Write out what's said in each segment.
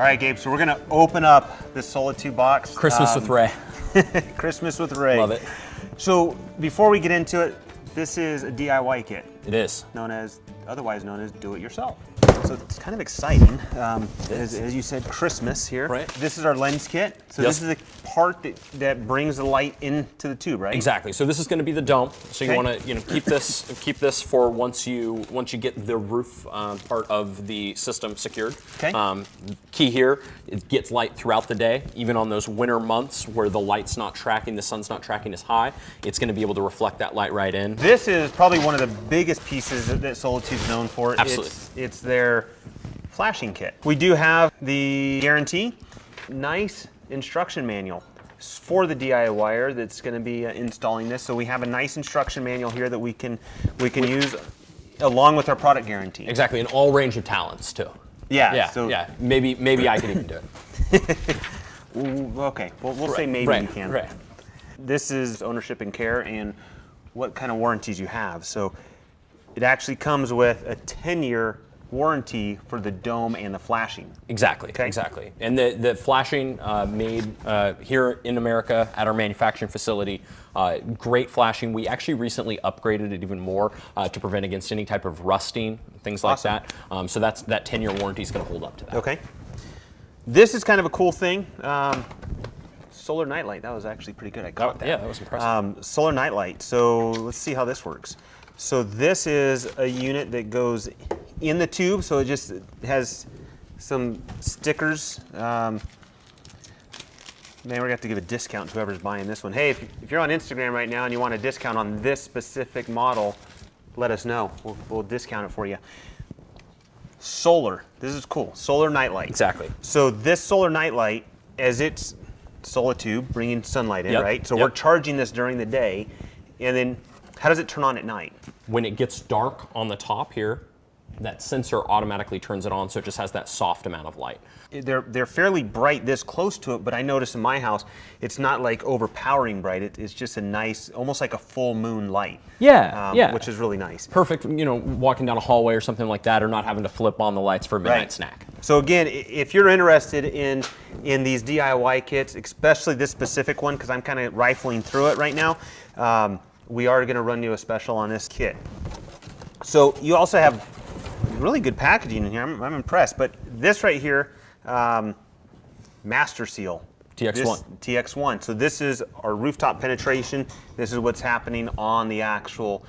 All right, Gabe, so we're gonna open up this Solatube box. Christmas with Ray. Christmas with Ray. Love it. So before we get into it, this is a DIY kit. It is. Otherwise known as do-it-yourself. So it's kind of exciting. As you said, Christmas here. Right. This is our lens kit. So yes. This is the part that brings the light into the tube, right? Exactly. So this is going to be the dome. So okay. You want to keep this for once you get the roof part of the system secured. Okay. Key here, it gets light throughout the day, even on those winter months where the light's not tracking, the sun's not tracking as high. It's going to be able to reflect that light right in. This is probably one of the biggest pieces that Solatube's known for. Absolutely. It's their flashing kit. We do have the guarantee, nice instruction manual for the DIYer that's going to be installing this. So we have a nice instruction manual here that we can use along with our product guarantee. Exactly, in all range of talents too. Yeah. Yeah. So yeah. Maybe I could even do it. Okay. Well, we'll say maybe right, you can. Right. This is ownership and care and what kind of warranties you have. So it actually comes with a 10-year warranty for the dome and the flashing. Exactly, okay. Exactly. And the flashing made here in America at our manufacturing facility, great flashing. We actually recently upgraded it even more to prevent against any type of rusting, things like that. So that 10-year warranty is going to hold up to that. Okay. This is kind of a cool thing. Solar nightlight, that was actually pretty good. I caught that. Yeah, that was impressive. Solar nightlight, so let's see how this works. So this is a unit that goes in the tube, so it just has some stickers. Man, we're gonna have to give a discount to whoever's buying this one. Hey, if you're on Instagram right now and you want a discount on this specific model, let us know. We'll discount it for you. Solar, this is cool, solar nightlight. Exactly. So this solar nightlight, as it's Solatube, bringing sunlight in, yep. right? So yep. we're charging this during the day, and then how does it turn on at night? When it gets dark on the top here, that sensor automatically turns it on, so it just has that soft amount of light. They're fairly bright this close to it, but I notice in my house, it's not like overpowering bright. It's just a nice, almost like a full moon light. Yeah, yeah. Which is really nice. Perfect, walking down a hallway or something like that, or not having to flip on the lights for a midnight snack. So again, if you're interested in these DIY kits, especially this specific one, because I'm kind of rifling through it right now, we are going to run you a special on this kit. So you also have really good packaging in here. I'm impressed. But this right here, Master Seal. TX1. TX1. So this is our rooftop penetration. This is what's happening on the actual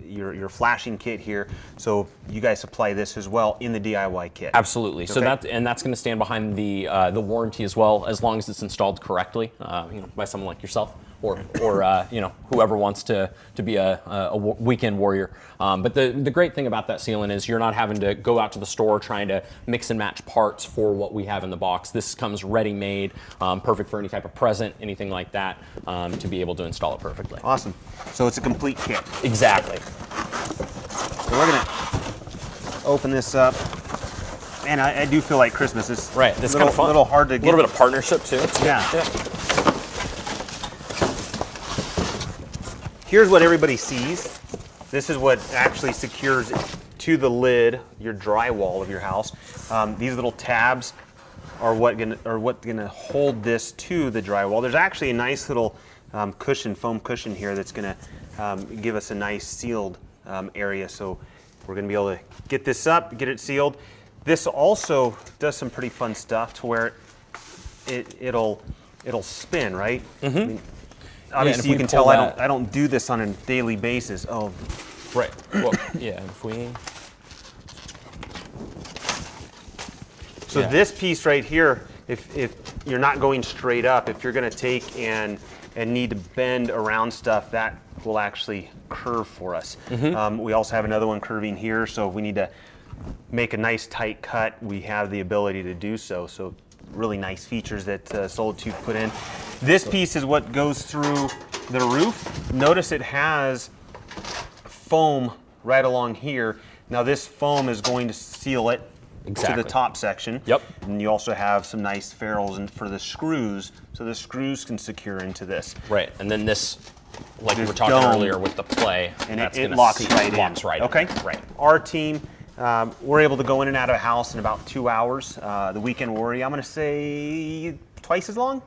your flashing kit here. So you guys supply this as well in the DIY kit. Absolutely. Okay. So that's going to stand behind the warranty as well, as long as it's installed correctly, by someone like yourself. Or whoever wants to be a weekend warrior. But the great thing about that sealant is you're not having to go out to the store trying to mix and match parts for what we have in the box. This comes ready-made, perfect for any type of present, anything like that, to be able to install it perfectly. Awesome. So it's a complete kit. Exactly. So we're gonna open this up. And I do feel like Christmas is right. It's kind of fun. A little hard to get. A little bit of partnership too. Yeah. Here's what everybody sees. This is what actually secures to the lid, your drywall of your house. These little tabs are what's gonna hold this to the drywall. There's actually a nice little foam cushion here that's gonna give us a nice sealed area. So we're gonna be able to get this up, get it sealed. This also does some pretty fun stuff to where it'll spin, right? Mm-hmm. I mean, obviously, you can tell I don't do this on a daily basis. Oh, right. Well, yeah. If we. So this piece right here, if you're not going straight up, if you're going to take and need to bend around stuff, that will actually curve for us. Mm-hmm. We also have another one curving here, so if we need to make a nice tight cut, we have the ability to do so. So really nice features that Solatube put in. This piece is what goes through the roof. Notice it has foam right along here. Now this foam is going to seal it to the top section. Yep. And you also have some nice ferrules for the screws, so the screws can secure into this. Right, and then this, like we were talking earlier with the play, and it locks right in. Locks right in. Okay. Right. Our team we're able to go in and out of a house in about 2 hours. The weekend warrior, I'm going to say twice as long.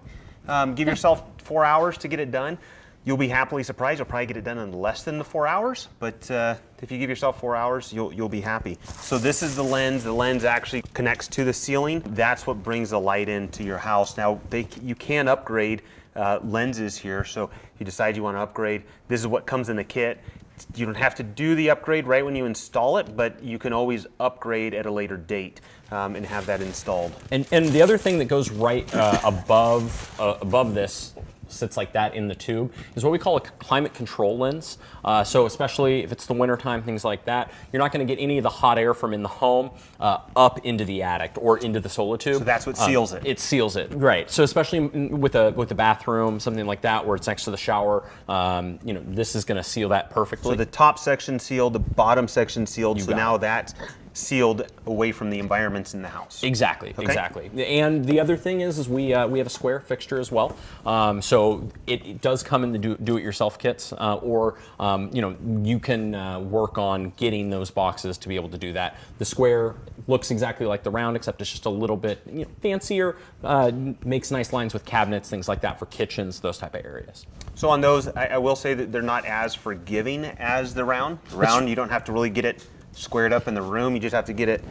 Give yourself 4 hours to get it done. You'll be happily surprised. You'll probably get it done in less than the 4 hours, but if you give yourself 4 hours, you'll be happy. So this is the lens. The lens actually connects to the ceiling. That's what brings the light into your house. Now, you can upgrade lenses here. So if you decide you want to upgrade, this is what comes in the kit. You don't have to do the upgrade right when you install it, but you can always upgrade at a later date and have that installed. And the other thing that goes right above this, sits like that in the tube, is what we call a climate control lens. So especially if it's the wintertime, things like that, you're not going to get any of the hot air from in the home up into the attic or into the Solatube. So that's what seals it. It seals it, right. So especially with a bathroom, something like that, where it's next to the shower, this is going to seal that perfectly. So the top section sealed, the bottom section sealed, so now it. That's sealed away from the environments in the house. Exactly, Okay. exactly. And the other thing is we have a square fixture as well. So it does come in the do-it-yourself kits, or you can work on getting those boxes to be able to do that. The square looks exactly like the round, except it's just a little bit fancier. Makes nice lines with cabinets, things like that for kitchens, those type of areas. So on those, I will say that they're not as forgiving as the round. The round, you don't have to really get it squared up in the room. You just have to get it,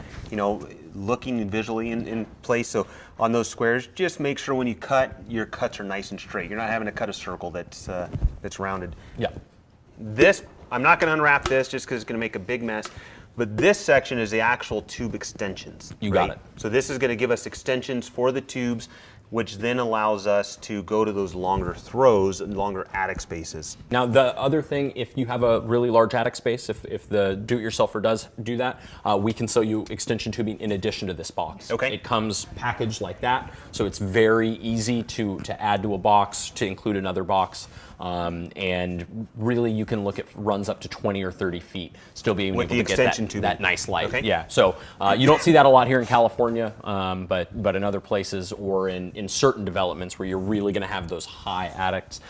looking visually in place. So on those squares, just make sure when you cut, your cuts are nice and straight. You're not having to cut a circle that's rounded. Yeah. This, I'm not going to unwrap this just because it's going to make a big mess. But this section is the actual tube extensions. You got it. So this is going to give us extensions for the tubes, which then allows us to go to those longer throws and longer attic spaces. Now, the other thing, if you have a really large attic space, if the do-it-yourselfer does do that, we can sell you extension tubing in addition to this box. Okay. It comes packaged like that, so it's very easy to add to a box, to include another box. And really, you can look at runs up to 20 or 30 feet, still being able to get that nice light. Okay. Yeah, so you don't see that a lot here in California, but in other places or in certain developments where you're really going to have those high attics,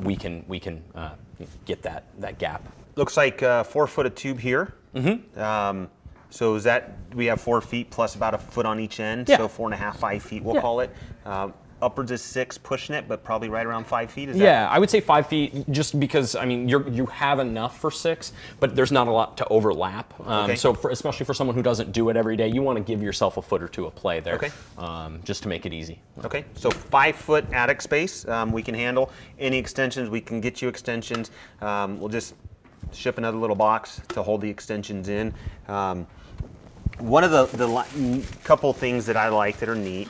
we can get that gap. Looks like 4 foot of tube here. Mm-hmm. So is that, we have 4 feet plus about a foot on each end, Yeah. so 4.5, 5 feet we'll call it. Upwards is 6 pushing it, but probably right around 5 feet. Is Yeah, I would say 5 feet, just because you have enough for 6, but there's not a lot to overlap. Okay. So especially for someone who doesn't do it every day, you want to give yourself a foot or two of play there, Okay. just to make it easy. Okay, so 5 foot attic space we can handle. Any extensions, we can get you extensions. We'll just ship another little box to hold the extensions in. One of the couple things that I like that are neat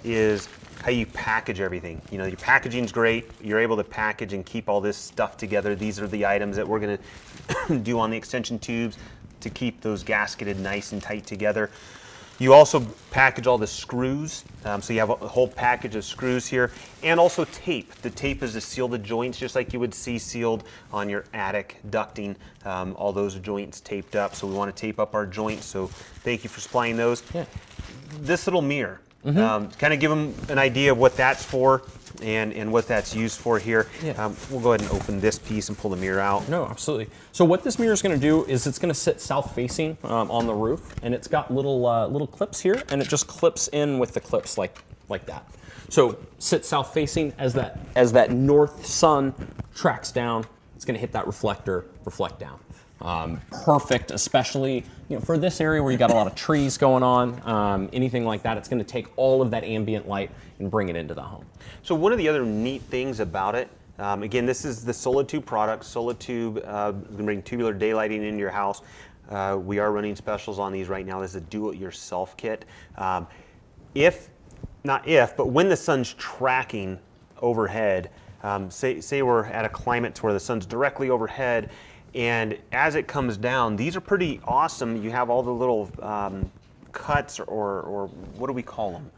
is how you package everything. Your packaging's great. You're able to package and keep all this stuff together. These are the items that we're going to do on the extension tubes to keep those gasketed nice and tight together. You also package all the screws. So you have a whole package of screws here, and also tape. The tape is to seal the joints, just like you would see sealed on your attic ducting. All those joints taped up. So we want to tape up our joints. So thank you for supplying those. Yeah. This little mirror. Mm-hmm. Kind of give them an idea of what that's for and what that's used for here. Yeah. We'll go ahead and open this piece and pull the mirror out. No, absolutely. So what this mirror is going to do is it's going to sit south-facing on the roof, and it's got little clips here, and it just clips in with the clips like that. So sit south-facing as that north sun tracks down. It's going to hit that reflector, reflect down. Perfect, especially for this area where you got a lot of trees going on, anything like that. It's going to take all of that ambient light and bring it into the home. So one of the other neat things about it, again, this is the Solatube product. Solatube is going to bring tubular daylighting into your house. We are running specials on these right now. This is a do-it-yourself kit. But when the sun's tracking overhead, say we're at a climate where the sun's directly overhead, and as it comes down, these are pretty awesome. You have all the little cuts, or what do we call them?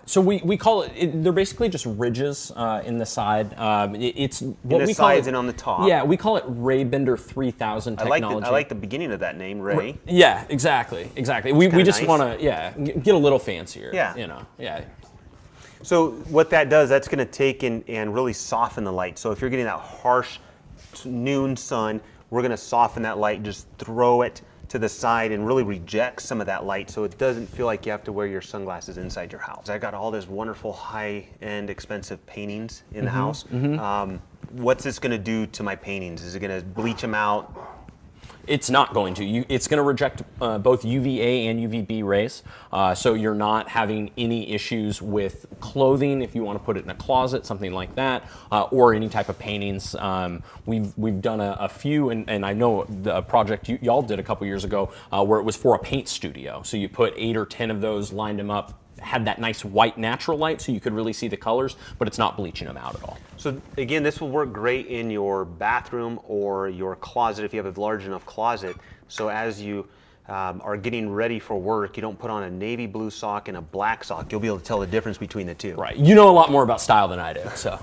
So we call it, they're basically just ridges in the side. It's what in the we call sides it, and on the top. Yeah, we call it Ray Bender 3000 technology. I like the beginning of that name, Ray. Yeah, exactly. We just nice. want to get a little fancier. Yeah. Yeah. So what that does, that's going to take and really soften the light. So if you're getting that harsh noon sun, we're going to soften that light, just throw it to the side and really rejects some of that light, so it doesn't feel like you have to wear your sunglasses inside your house. I got all this wonderful high-end expensive paintings in the house. What's this gonna do to my paintings? Is it gonna bleach them out? It's not going to. It's going to reject both UVA and UVB rays, so you're not having any issues with clothing if you want to put it in a closet, something like that, or any type of paintings. We've done a few, and I know the project y'all did a couple years ago where it was for a paint studio. So you put 8 or 10 of those, lined them up, had that nice white natural light so you could really see the colors, but it's not bleaching them out at all. So again, this will work great in your bathroom or your closet if you have a large enough closet. So as you are getting ready for work, you don't put on a navy blue sock and a black sock. You'll be able to tell the difference between the two. Right. You know a lot more about style than I do, so.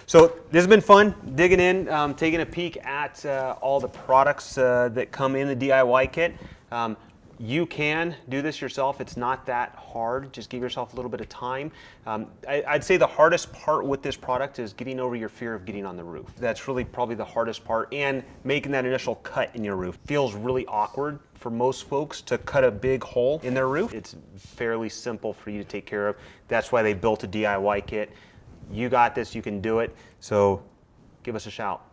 So this has been fun, digging in, taking a peek at all the products that come in the DIY kit. You can do this yourself. It's not that hard. Just give yourself a little bit of time. I'd say the hardest part with this product is getting over your fear of getting on the roof. That's really probably the hardest part, and making that initial cut in your roof. Feels really awkward for most folks to cut a big hole in their roof. It's fairly simple for you to take care of. That's why they built a DIY kit. You got this, you can do it. So give us a shout.